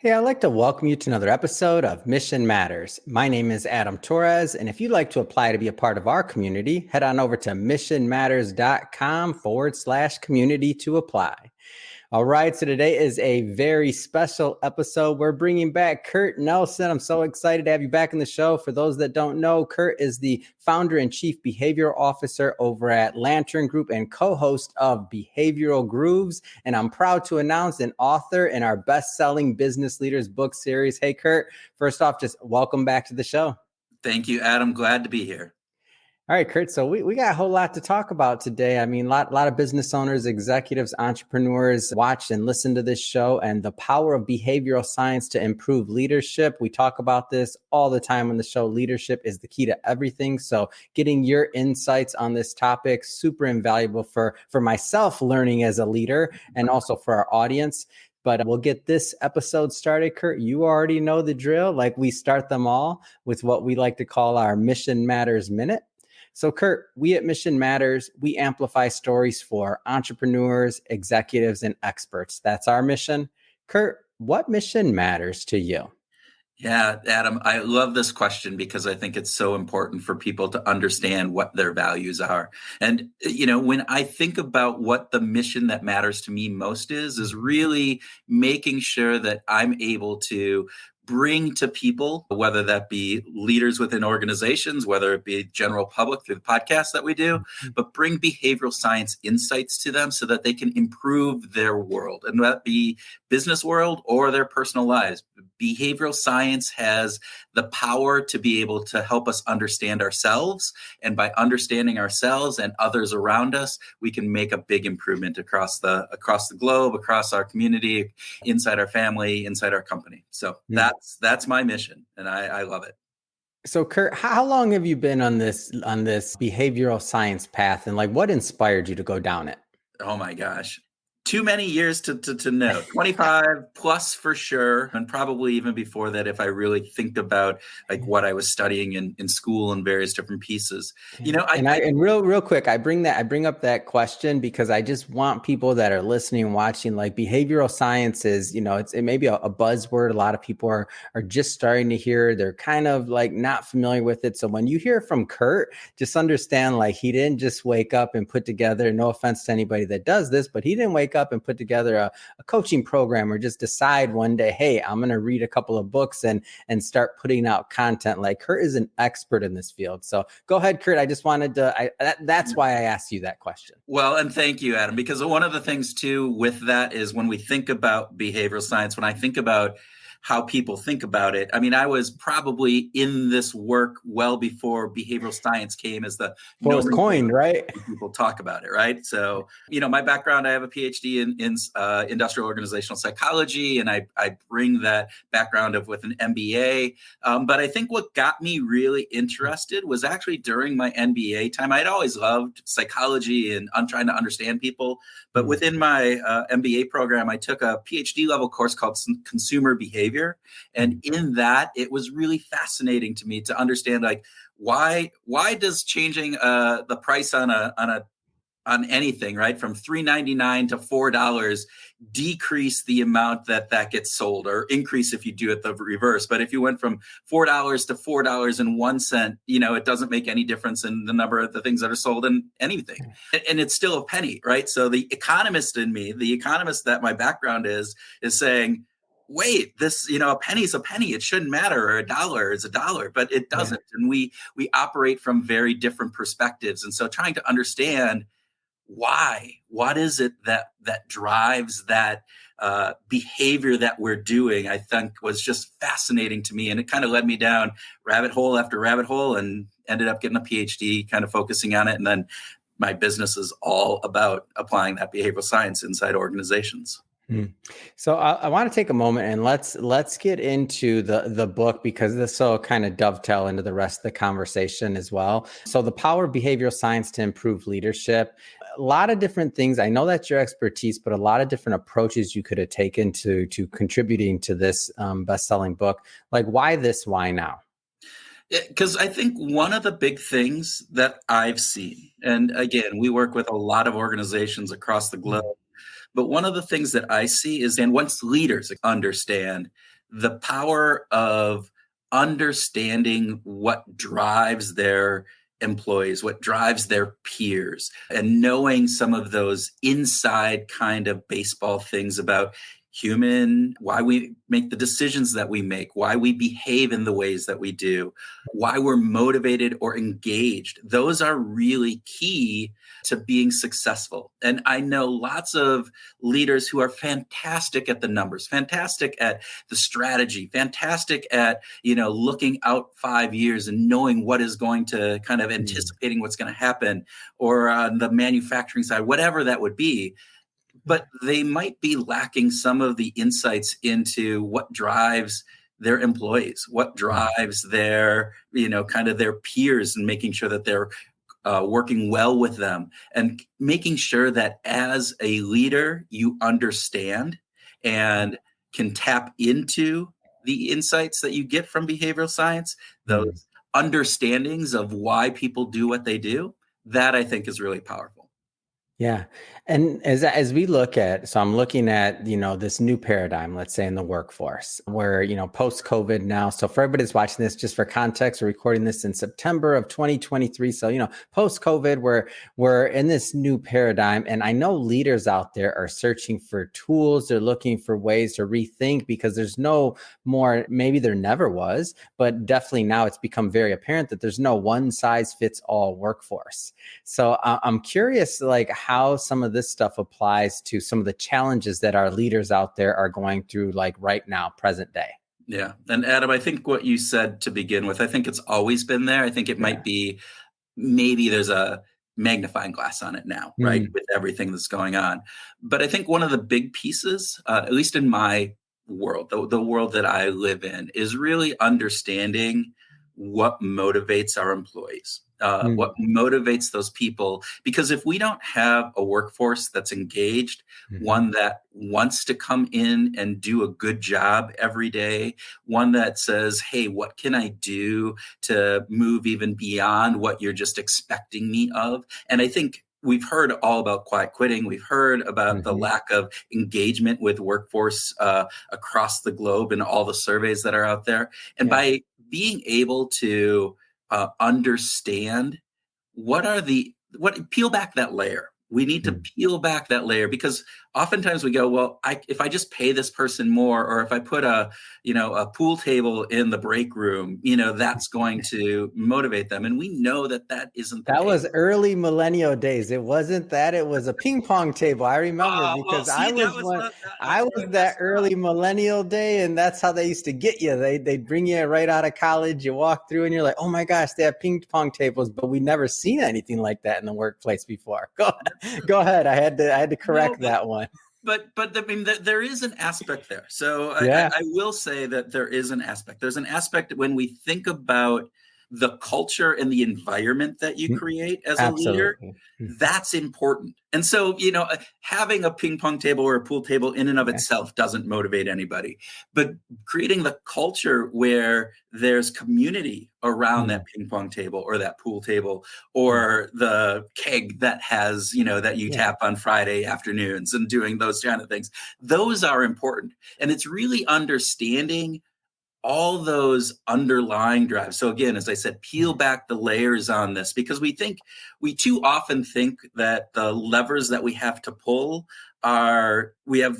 Hey, I'd like to welcome you to another episode of Mission Matters. My name is Adam Torres, and if you'd like to apply to be a part of our community, head on over to missionmatters.com/community to apply. All right, so today is a very special episode. We're bringing back Kurt Nelson. I'm so excited to have you back in the show. For those that don't know, Kurt is the founder and chief behavioral officer over at Lantern Group and co-host of Behavioral Grooves. And I'm proud to announce an author in our best-selling Business Leaders book series. Hey, Kurt, first off, just welcome back to the show. Thank you, Adam. Glad to be here. All right, Kurt. So we got a whole lot to talk about today. I mean, a lot of business owners, executives, entrepreneurs watch and listen to this show and the power of behavioral science to improve leadership. We talk about this all the time on the show. Leadership is the key to everything. So getting your insights on this topic, super invaluable for myself learning as a leader and also for our audience. But we'll get this episode started. Kurt, you already know the drill. Like we start them all with what we like to call our Mission Matters Minute. So Kurt, we at Mission Matters, we amplify stories for entrepreneurs, executives, and experts. That's our mission. Kurt, what mission matters to you? Yeah, Adam, I love this question because I think it's so important for people to understand what their values are. And, when I think about what the mission that matters to me most is really making sure that I'm able to bring to people, whether that be leaders within organizations, whether it be general public through the podcast that we do, but bring behavioral science insights to them so that they can improve their world, and that be business world or their personal lives. Behavioral science has the power to be able to help us understand ourselves. And by understanding ourselves and others around us, we can make a big improvement across the globe, across our community, inside our family, inside our company. So that's my mission, and I love it. So Kurt, how long have you been on this behavioral science path, and like what inspired you to go down it? Oh my gosh. Too many years to know. 25 plus for sure. And probably even before that, if I really think about like what I was studying in school and various different pieces. And real quick, I bring up that question because I just want people that are listening and watching, like behavioral science is, it may be a buzzword. A lot of people are just starting to hear, they're kind of like not familiar with it. So when you hear from Kurt, just understand like he didn't just wake up and put together, no offense to anybody that does this, but he didn't wake up and put together a coaching program or just decide one day, hey, I'm going to read a couple of books and start putting out content. Like Kurt is an expert in this field. So go ahead, Kurt. I just wanted to, that's why I asked you that question. Well, and thank you, Adam, because one of the things too with that is when we think about behavioral science, when I think about how people think about it. I mean, I was probably in this work well before behavioral science came as the was coined, right? People talk about it, right? So, my background, I have a PhD in industrial organizational psychology, and I bring that background with an MBA. But I think what got me really interested was actually during my MBA time. I'd always loved psychology and trying to understand people. But within my MBA program, I took a PhD level course called Consumer Behavior. And in that, it was really fascinating to me to understand, like, why does changing the price on anything, right, from $3.99 to $4 decrease the amount that gets sold, or increase if you do it the reverse. But if you went from $4 to $4.01, it doesn't make any difference in the number of the things that are sold in anything. And it's still a penny, right? So the economist in me, the economist that my background is saying, wait, this, a penny's a penny. It shouldn't matter. Or a dollar is a dollar, but it doesn't. Yeah. And we operate from very different perspectives. And so trying to understand what is it that drives that behavior that we're doing, I think was just fascinating to me. And it kind of led me down rabbit hole after rabbit hole and ended up getting a PhD, kind of focusing on it. And then my business is all about applying that behavioral science inside organizations. So I want to take a moment and let's get into the book, because this will kind of dovetail into the rest of the conversation as well. So the power of behavioral science to improve leadership, a lot of different things. I know that's your expertise, but a lot of different approaches you could have taken to contributing to this best-selling book. Like, why this? Why now? Because I think one of the big things that I've seen, and again, we work with a lot of organizations across the globe, but one of the things that I see is, and once leaders understand the power of understanding what drives their employees, what drives their peers, and knowing some of those inside kind of baseball things about why we make the decisions that we make, why we behave in the ways that we do, why we're motivated or engaged. Those are really key to being successful. And I know lots of leaders who are fantastic at the numbers, fantastic at the strategy, fantastic at, looking out 5 years and knowing what is going to kind of anticipating what's going to happen, or on the manufacturing side, whatever that would be. But they might be lacking some of the insights into what drives their employees, what drives their, kind of their peers, and making sure that they're working well with them, and making sure that as a leader, you understand and can tap into the insights that you get from behavioral science, those understandings of why people do what they do. That, I think, is really powerful. Yeah. And as we look at, so I'm looking at, this new paradigm, let's say in the workforce, where, post-COVID now. So for everybody that's watching this, just for context, we're recording this in September of 2023. So, post-COVID, we're in this new paradigm. And I know leaders out there are searching for tools. They're looking for ways to rethink, because there's no more, maybe there never was, but definitely now it's become very apparent that there's no one size fits all workforce. So I'm curious, like, how some of this stuff applies to some of the challenges that our leaders out there are going through, like right now, present day. Yeah. And Adam, I think what you said to begin with, I think it's always been there. I think it might be, maybe there's a magnifying glass on it now, right? With everything that's going on. But I think one of the big pieces, at least in my world, the world that I live in, is really understanding what motivates our employees. What motivates those people. Because if we don't have a workforce that's engaged, one that wants to come in and do a good job every day, one that says, hey, what can I do to move even beyond what you're just expecting me of? And I think we've heard all about quiet quitting. We've heard about the lack of engagement with workforce across the globe and all the surveys that are out there. And by being able to understand peel back that layer. We need to peel back that layer, because oftentimes we go, well, if I just pay this person more, or if I put a pool table in the break room, that's going to motivate them. And we know that isn't the case. Was early millennial days. It wasn't that. It was a ping pong table. I remember, because I was that early millennial day, and that's how they used to get you. They'd bring you right out of college. You walk through and you're like, oh my gosh, they have ping pong tables, but we never seen anything like that in the workplace before. Go ahead. I had to correct that one. But I mean, there is an aspect there. So I will say that there is an aspect. There's an aspect when we think about the culture and the environment that you create as a leader. That's important. And so, having a ping pong table or a pool table in and of itself doesn't motivate anybody. But creating the culture where there's community around that ping pong table or that pool table, or the keg that has, that you tap on Friday afternoons, and doing those kind of things, those are important. And it's really understanding all those underlying drives. So again, as I said, peel back the layers on this, because we too often think that the levers that we have to pull are, we have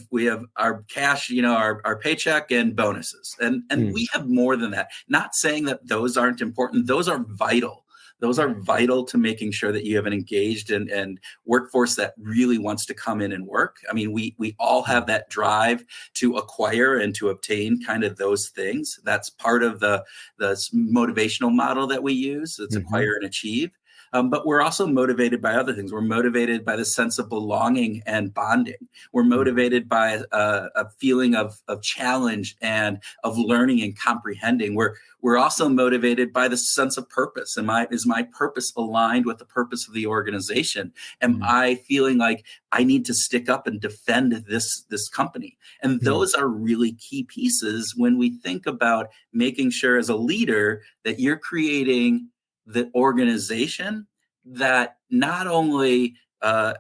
our cash, our paycheck and bonuses. And we have more than that. Not saying that those aren't important. Those are vital. Those are vital to making sure that you have an engaged and workforce that really wants to come in and work. I mean, we all have that drive to acquire and to obtain kind of those things. That's part of the motivational model that we use. It's acquire and achieve. But we're also motivated by other things. We're motivated by the sense of belonging and bonding. We're motivated by a feeling of challenge and of learning and comprehending. We're also motivated by the sense of purpose. Is my purpose aligned with the purpose of the organization? Am I feeling like I need to stick up and defend this company? And those are really key pieces when we think about making sure as a leader that you're creating the organization that not only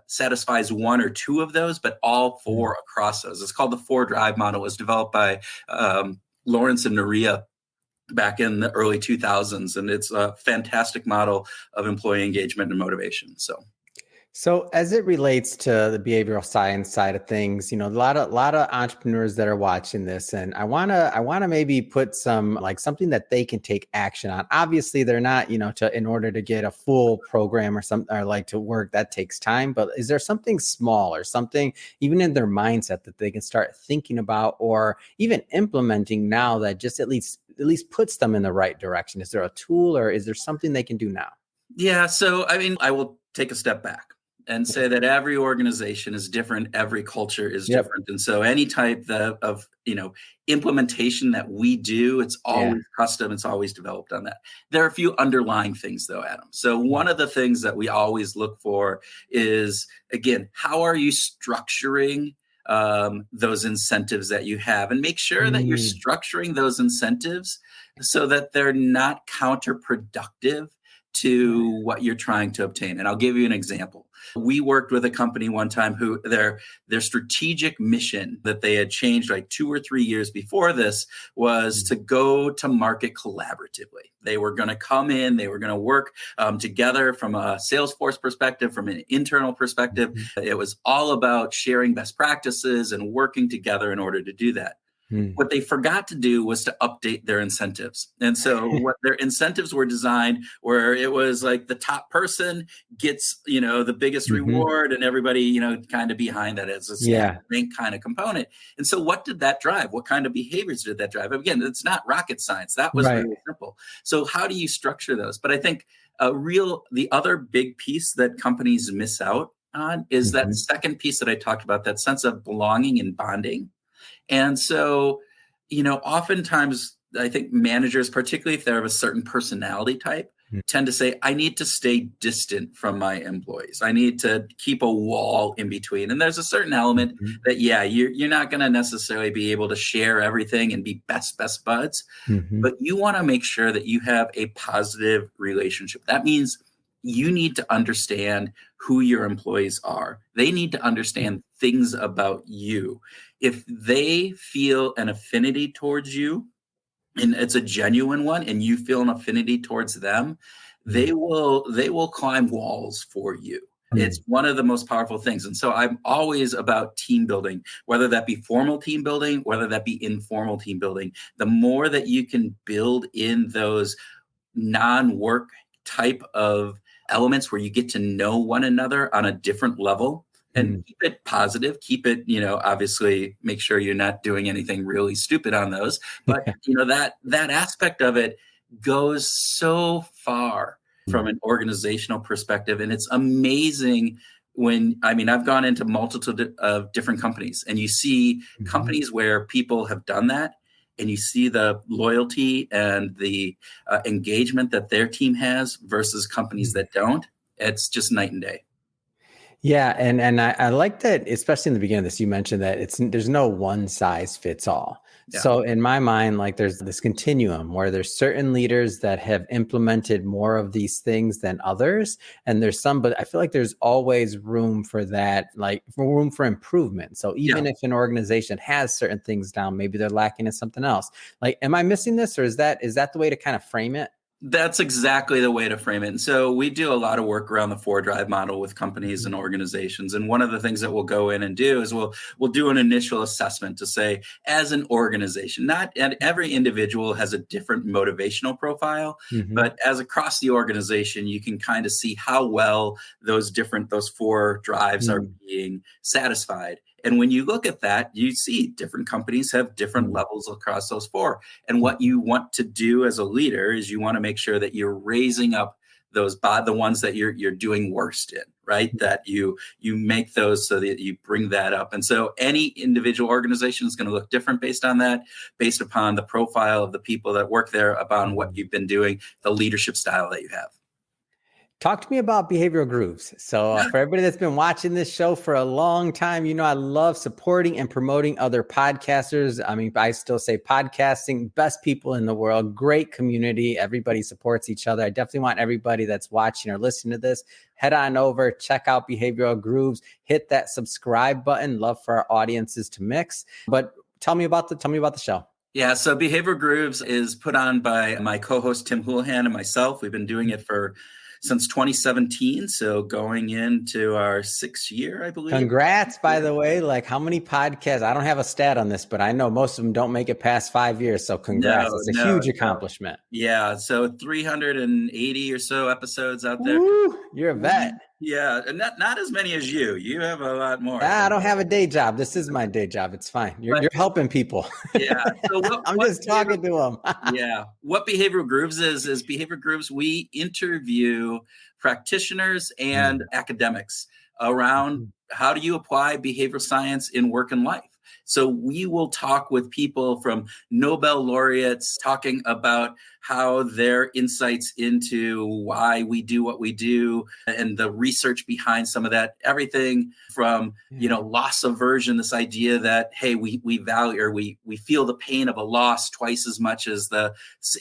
satisfies one or two of those, but all four across those. It's called the 4 Drive model. It was developed by Lawrence and Naria back in the early 2000s. And it's a fantastic model of employee engagement and motivation. So as it relates to the behavioral science side of things, a lot of entrepreneurs that are watching this, and I wanna maybe put some like something that they can take action on. Obviously, they're not, in order to get a full program or something or like to work, that takes time. But is there something small or something even in their mindset that they can start thinking about or even implementing now that just at least puts them in the right direction? Is there a tool or is there something they can do now? Yeah. So, I mean, I will take a step back and say that every organization is different, every culture is Yep. different. And so any type of implementation that we do, it's always custom, it's always developed on that. There are a few underlying things though, Adam. So one of the things that we always look for is, again, how are you structuring those incentives that you have, and make sure that you're structuring those incentives so that they're not counterproductive to what you're trying to obtain. And I'll give you an example. We worked with a company one time who their strategic mission that they had changed like 2 or 3 years before this was to go to market collaboratively. They were going to come in, they were going to work together from a Salesforce perspective, from an internal perspective. It was all about sharing best practices and working together in order to do that. What they forgot to do was to update their incentives. And so what their incentives were designed where it was like the top person gets, the biggest reward and everybody, kind of behind that as a rank kind of component. And so what did that drive? What kind of behaviors did that drive? Again, it's not rocket science. That was really simple. So how do you structure those? But I think the other big piece that companies miss out on is that second piece that I talked about, that sense of belonging and bonding. And so, oftentimes I think managers, particularly if they're of a certain personality type, tend to say, I need to stay distant from my employees. I need to keep a wall in between. And there's a certain element that, you're not going to necessarily be able to share everything and be best buds, but you want to make sure that you have a positive relationship. That means you need to understand who your employees are. They need to understand things about you. If they feel an affinity towards you, and it's a genuine one, and you feel an affinity towards them, they will climb walls for you. It's one of the most powerful things. And so I'm always about team building, whether that be formal team building, whether that be informal team building. The more that you can build in those non-work type of elements where you get to know one another on a different level, and keep it positive, keep it, obviously make sure you're not doing anything really stupid on those. But, that aspect of it goes so far from an organizational perspective. And it's amazing I've gone into multitude of different companies, and you see companies where people have done that, and you see the loyalty and the engagement that their team has versus companies that don't. It's just night and day. Yeah, and I like that, especially in the beginning of this, you mentioned that there's no one size fits all. Yeah. So in my mind, like there's this continuum where there's certain leaders that have implemented more of these things than others, and there's some, but I feel like there's always room for that, like room for improvement. So even if an organization has certain things down, maybe they're lacking in something else. Like, am I missing this, or is that the way to kind of frame it? That's exactly the way to frame it. And so we do a lot of work around the 4Drive model with companies and organizations. And one of the things that we'll go in and do is we'll do an initial assessment to say, as an organization, and every individual has a different motivational profile, but as across the organization, you can kind of see how well those 4 drives are being satisfied. And when you look at that, you see different companies have different levels across those 4. And what you want to do as a leader is you want to make sure that you're raising up the ones that you're doing worst in, right? That you make those so that you bring that up. And so any individual organization is going to look different based on that, based upon the profile of the people that work there, upon what you've been doing, the leadership style that you have. Talk to me about Behavioral Grooves. So for everybody that's been watching this show for a long time, I love supporting and promoting other podcasters. I mean, I still say podcasting, best people in the world, great community. Everybody supports each other. I definitely want everybody that's watching or listening to this, head on over, check out Behavioral Grooves, hit that subscribe button. Love for our audiences to mix. But tell me about the show. Yeah, so Behavior Grooves is put on by my co-host Tim Houlihan and myself. We've been doing it since 2017, so going into our 6th year, I believe. Congrats, by the way. Like, how many podcasts? I don't have a stat on this, but I know most of them don't make it past 5 years. So congrats. It's a huge accomplishment. Yeah, so 380 or so episodes out there. Woo, you're a vet. Yeah, and not as many as you. You have a lot more. I don't have a day job. This is my day job. It's fine. You're helping people. Yeah. So I'm just talking to them. Yeah. What Behavioral Grooves is Behavior Grooves, we interview practitioners and academics around how do you apply behavioral science in work and life. So we will talk with people from Nobel laureates talking about how their insights into why we do what we do and the research behind some of that, everything from, loss aversion, this idea that, hey, we value or we feel the pain of a loss twice as much as the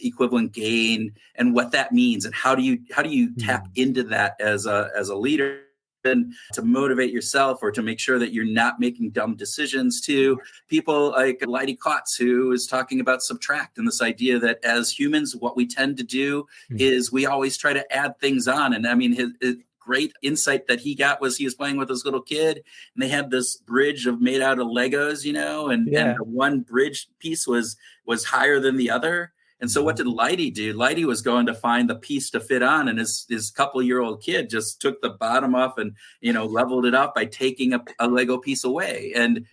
equivalent gain, and what that means, and how do you tap into that as a leader, and to motivate yourself or to make sure that you're not making dumb decisions, to people like Leidy Klotz, who is talking about subtract, and this idea that as humans, what we tend to do is we always try to add things on. And I mean, his great insight that he got was he was playing with his little kid and they had this bridge made out of Legos, and the one bridge piece was higher than the other. And so what did Leidy do? Leidy was going to find the piece to fit on, and his couple-year-old kid just took the bottom off and, leveled it up by taking a Lego piece away. And,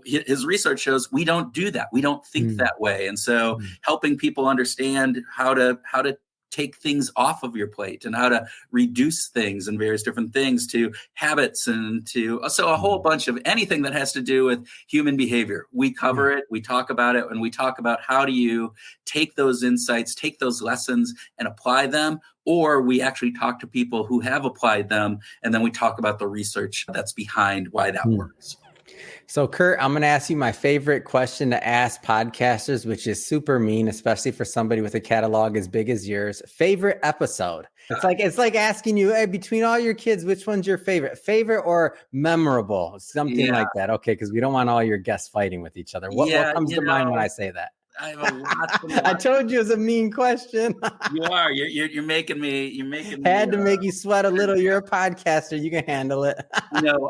his research shows we don't do that. We don't think that way. And so helping people understand how to take things off of your plate and how to reduce things and various different things to habits and to a whole bunch of anything that has to do with human behavior. We cover it, we talk about it, and we talk about how do you take those insights, take those lessons and apply them, or we actually talk to people who have applied them, and then we talk about the research that's behind why that works. So, Kurt, I'm going to ask you my favorite question to ask podcasters, which is super mean, especially for somebody with a catalog as big as yours. Favorite episode? It's like asking you, hey, between all your kids, which one's your favorite or memorable? Something like that. Okay, because we don't want all your guests fighting with each other. What comes to mind when I say that? I have a lot. I told you it was a mean question. You are. You're making me. Had to make you sweat a little. You're a podcaster. You can handle it.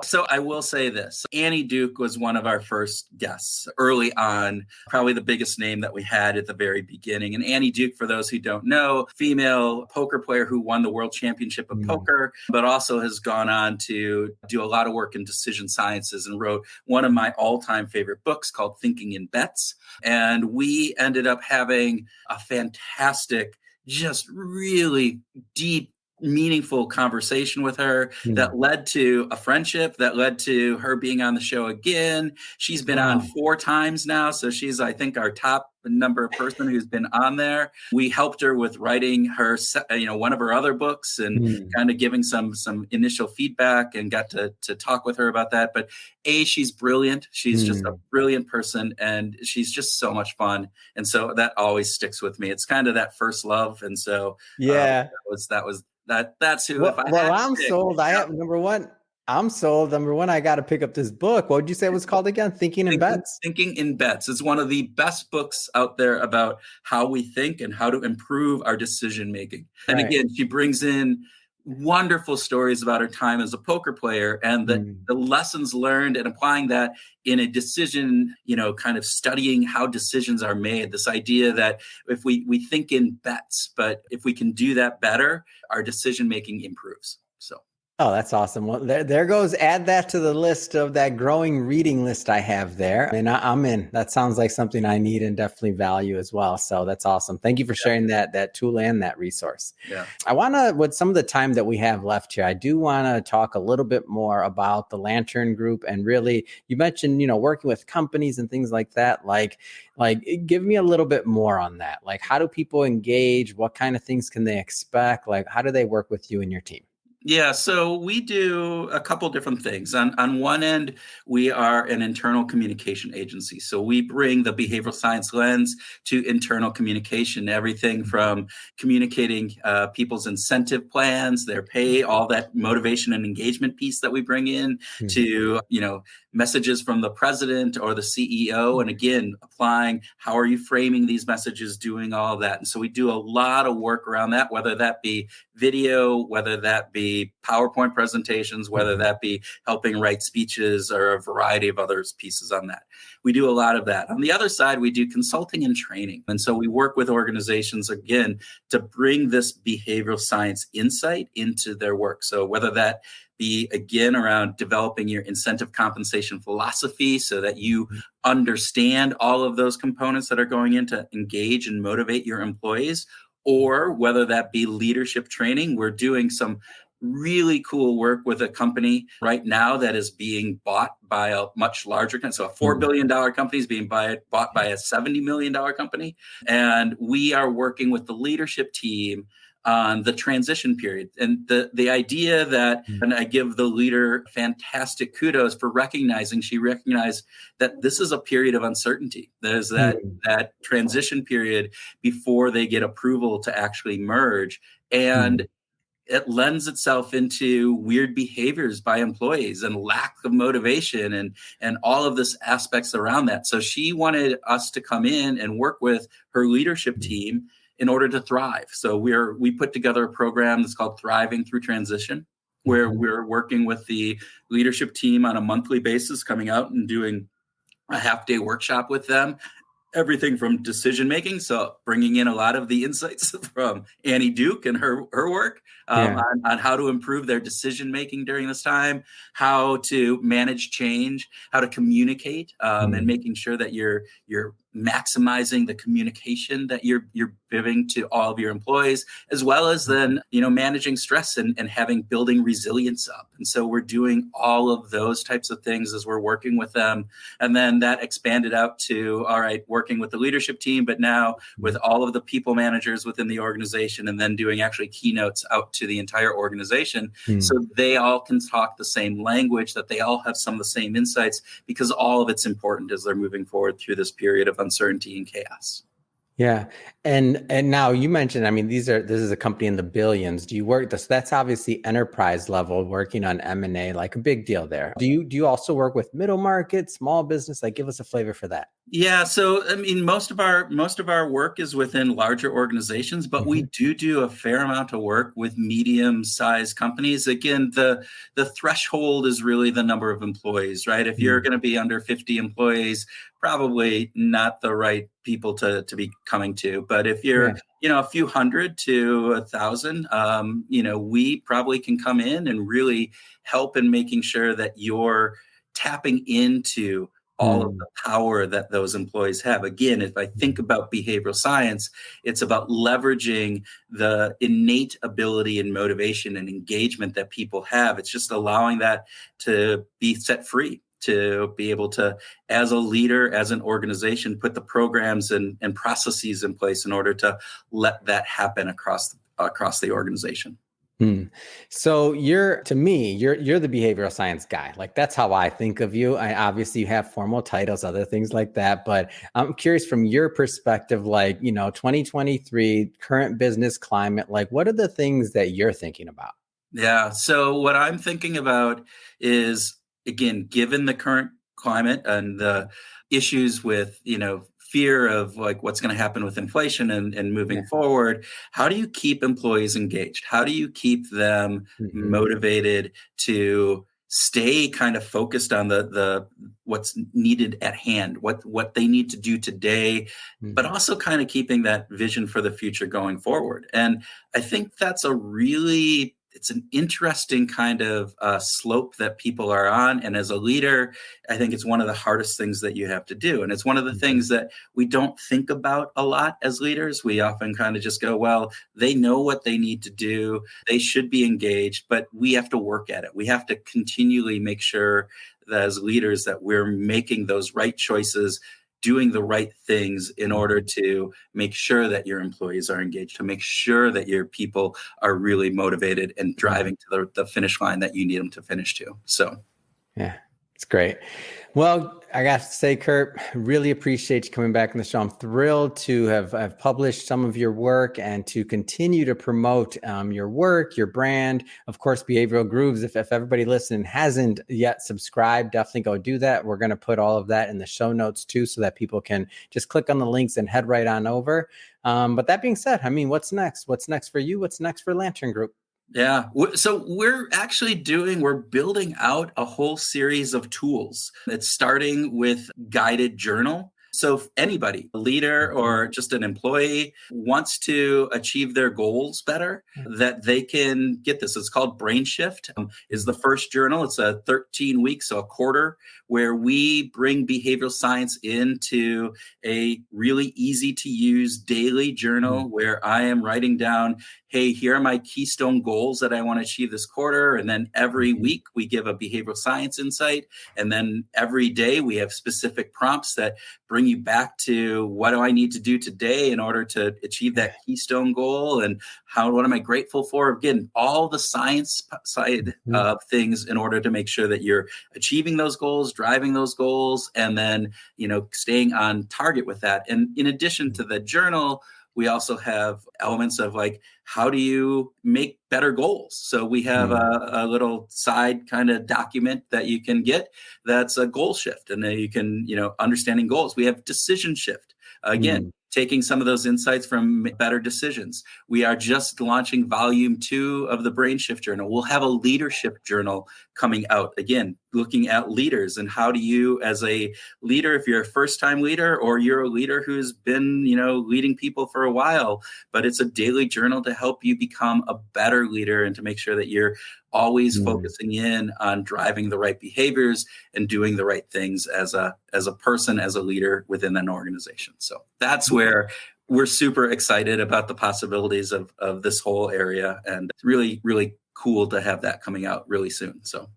So I will say this. Annie Duke was one of our first guests early on, probably the biggest name that we had at the very beginning. And Annie Duke, for those who don't know, female poker player who won the World Championship of Poker, but also has gone on to do a lot of work in decision sciences and wrote one of my all-time favorite books called Thinking in Bets. And we ended up having a fantastic, just really deep, meaningful conversation with her that led to a friendship, that led to her being on the show again. She's been on 4 times now. So she's, I think, our top number of person who's been on there. We helped her with writing her, one of her other books and kind of giving some initial feedback, and got to talk with her about that. But she's brilliant. She's just a brilliant person, and she's just so much fun. And so that always sticks with me. It's kind of that first love. And so that's who. I'm sold. I have number one. I'm sold. Number one, I got to pick up this book. What would you say it was called again? Thinking in Bets. Thinking in Bets. It's one of the best books out there about how we think and how to improve our decision making. And again, she brings in wonderful stories about her time as a poker player and the lessons learned, and applying that in a decision, kind of studying how decisions are made. This idea that if we think in bets, but if we can do that better, our decision making improves. So. Oh, that's awesome. Well, there goes. Add that to the list of that growing reading list I have there. And I'm in. That sounds like something I need and definitely value as well. So that's awesome. Thank you for sharing that tool and that resource. Yeah. I want to, with some of the time that we have left here, I do want to talk a little bit more about the Lantern Group. And really, you mentioned, working with companies and things like that. Like give me a little bit more on that. Like, how do people engage? What kind of things can they expect? Like, how do they work with you and your team? Yeah, so we do a couple different things. On one end, we are an internal communication agency. So we bring the behavioral science lens to internal communication, everything from communicating people's incentive plans, their pay, all that motivation and engagement piece that we bring in to, messages from the president or the CEO. And again, applying how are you framing these messages, doing all of that. And so we do a lot of work around that, whether that be video, whether that be PowerPoint presentations, whether that be helping write speeches or a variety of other pieces on that. We do a lot of that. On the other side, we do consulting and training. And so we work with organizations, again, to bring this behavioral science insight into their work. So whether that be, again, around developing your incentive compensation philosophy so that you understand all of those components that are going in to engage and motivate your employees, or whether that be leadership training. We're doing some really cool work with a company right now that is being bought by a much larger company. So a $4 billion company is being bought by a $70 million company. And we are working with the leadership team on the transition period. And the idea that, and I give the leader fantastic kudos for she recognized that this is a period of uncertainty. There's that transition period before they get approval to actually merge. And it lends itself into weird behaviors by employees and lack of motivation and all of this aspects around that. So she wanted us to come in and work with her leadership team in order to thrive. So we put together a program that's called Thriving Through Transition, where we're working with the leadership team on a monthly basis, coming out and doing a half-day workshop with them. Everything from decision making, so bringing in a lot of the insights from Annie Duke and her work on how to improve their decision making during this time, how to manage change, how to communicate, and making sure that you're maximizing the communication that you're giving to all of your employees, as well as then managing stress and building resilience up. And so we're doing all of those types of things as we're working with them, and then that expanded out to working with the leadership team, but now with all of the people managers within the organization, and then doing actually keynotes out to the entire organization, so they all can talk the same language, that they all have some of the same insights, because all of it's important as they're moving forward through this period of uncertainty and chaos. Yeah. And now you mentioned, this is a company in the billions. Do you work this? That's obviously enterprise level, working on M&A, like a big deal there. Do you also work with middle market, small business? Like, give us a flavor for that. Yeah. So, most of our work is within larger organizations, but we do a fair amount of work with medium-sized companies. Again, the threshold is really the number of employees, right? If you're going to be under 50 employees, probably not the right people to be coming to. But if you're, a few hundred to 1,000, we probably can come in and really help in making sure that you're tapping into all of the power that those employees have. Again, if I think about behavioral science, it's about leveraging the innate ability and motivation and engagement that people have. It's just allowing that to be set free, to be able to, as a leader, as an organization, put the programs and processes in place in order to let that happen across the organization. So you're the behavioral science guy. Like, that's how I think of you. Obviously you have formal titles, other things like that, but I'm curious from your perspective, 2023 current business climate, like, what are the things that you're thinking about? Yeah. So what I'm thinking about is, again, given the current climate and the issues with, fear of what's going to happen with inflation and moving forward, how do you keep employees engaged? How do you keep them motivated to stay kind of focused on the what's needed at hand, what they need to do today, but also kind of keeping that vision for the future going forward? And I think that's it's an interesting kind of slope that people are on. And as a leader, I think it's one of the hardest things that you have to do. And it's one of the things that we don't think about a lot as leaders. We often kind of just go, well, they know what they need to do. They should be engaged, but we have to work at it. We have to continually make sure that as leaders that we're making those right choices, doing the right things in order to make sure that your employees are engaged, to make sure that your people are really motivated and driving to the finish line that you need them to finish to. So, yeah. It's great. Well, I got to say, Kurt, really appreciate you coming back on the show. I'm thrilled to have published some of your work and to continue to promote your work, your brand. Of course, Behavioral Grooves. If everybody listening hasn't yet subscribed, definitely go do that. We're going to put all of that in the show notes too, so that people can just click on the links and head right on over. But that being said, I mean, what's next? What's next for you? What's next for Lantern Group? Yeah. So we're building out a whole series of tools. It's starting with guided journal. So if anybody, a leader or just an employee, wants to achieve their goals better, that they can get this. It's called Brain Shift, is the first journal. It's a 13 weeks, so a quarter, where we bring behavioral science into a really easy to use daily journal where I am writing down, hey, here are my keystone goals that I want to achieve this quarter. And then every week we give a behavioral science insight. And then every day we have specific prompts that bring you back to what do I need to do today in order to achieve that keystone goal, and what am I grateful for? Again, all the science side of things in order to make sure that you're achieving those goals, driving those goals, and then, staying on target with that. And in addition to the journal, we also have elements of like, how do you make better goals? So we have a little side kind of document that you can get that's a goal shift. And then you can, understanding goals. We have decision shift. Again, taking some of those insights from Better Decisions. We are just launching volume 2 of the Brain Shift Journal. We'll have a leadership journal coming out, again, looking at leaders and how do you, as a leader, if you're a first-time leader or you're a leader who's been, leading people for a while, but it's a daily journal to help you become a better leader and to make sure that you're always focusing in on driving the right behaviors and doing the right things as a person, as a leader within an organization. So that's where we're super excited about the possibilities of this whole area. And it's really, really cool to have that coming out really soon. So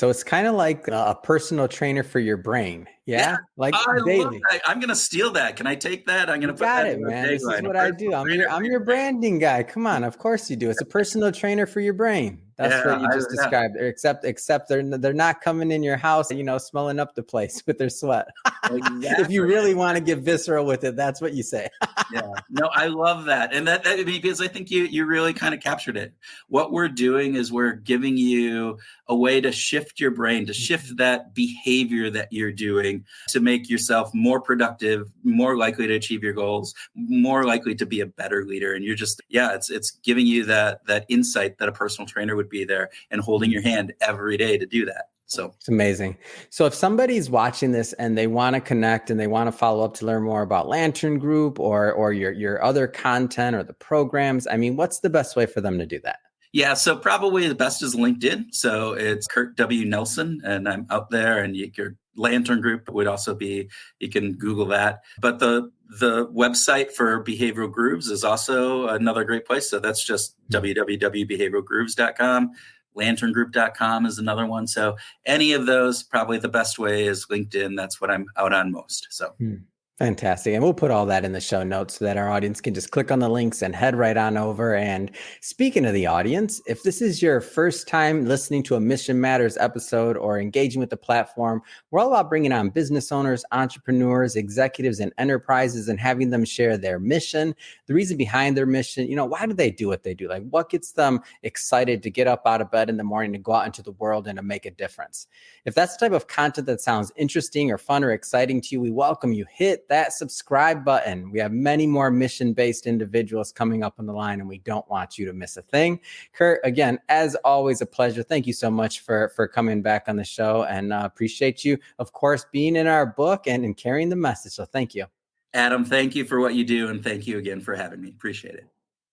it's kind of like a personal trainer for your brain. Yeah. Like I daily. love that. I'm going to steal that. Can I take that? I'm going to put Got that it, in the man. This is tagline. what I do. I'm your branding guy. Come on. Of course you do. It's a personal trainer for your brain. That's what you just described. Except they're not coming in your house, smelling up the place with their sweat. Exactly. If you really want to get visceral with it, that's what you say. Yeah. No, I love that. And that because I think you really kind of captured it. What we're doing is we're giving you a way to shift your brain, to shift that behavior that you're doing to make yourself more productive, more likely to achieve your goals, more likely to be a better leader. And you're just, it's giving you that insight that a personal trainer would be there and holding your hand every day to do that. So it's amazing. So if somebody's watching this and they want to connect and they want to follow up to learn more about Lantern Group or your other content or the programs, I mean, what's the best way for them to do that? Yeah, so probably the best is LinkedIn. So it's Kurt W. Nelson, and I'm out there. And your Lantern Group would also be, you can Google that. But the website for Behavioral Grooves is also another great place. So that's just www.behavioralgrooves.com. LanternGroup.com is another one. So any of those, probably the best way is LinkedIn. That's what I'm out on most. So. Fantastic. And we'll put all that in the show notes so that our audience can just click on the links and head right on over. And speaking of the audience, if this is your first time listening to a Mission Matters episode or engaging with the platform, we're all about bringing on business owners, entrepreneurs, executives, and enterprises and having them share their mission, the reason behind their mission. Why do they do what they do? Like, what gets them excited to get up out of bed in the morning to go out into the world and to make a difference? If that's the type of content that sounds interesting or fun or exciting to you, we welcome you. Hit that subscribe button. We have many more mission-based individuals coming up on the line, and we don't want you to miss a thing. Kurt, again, as always, a pleasure. Thank you so much for coming back on the show, and appreciate you, of course, being in our book and carrying the message. So thank you. Adam, thank you for what you do, and thank you again for having me. Appreciate it.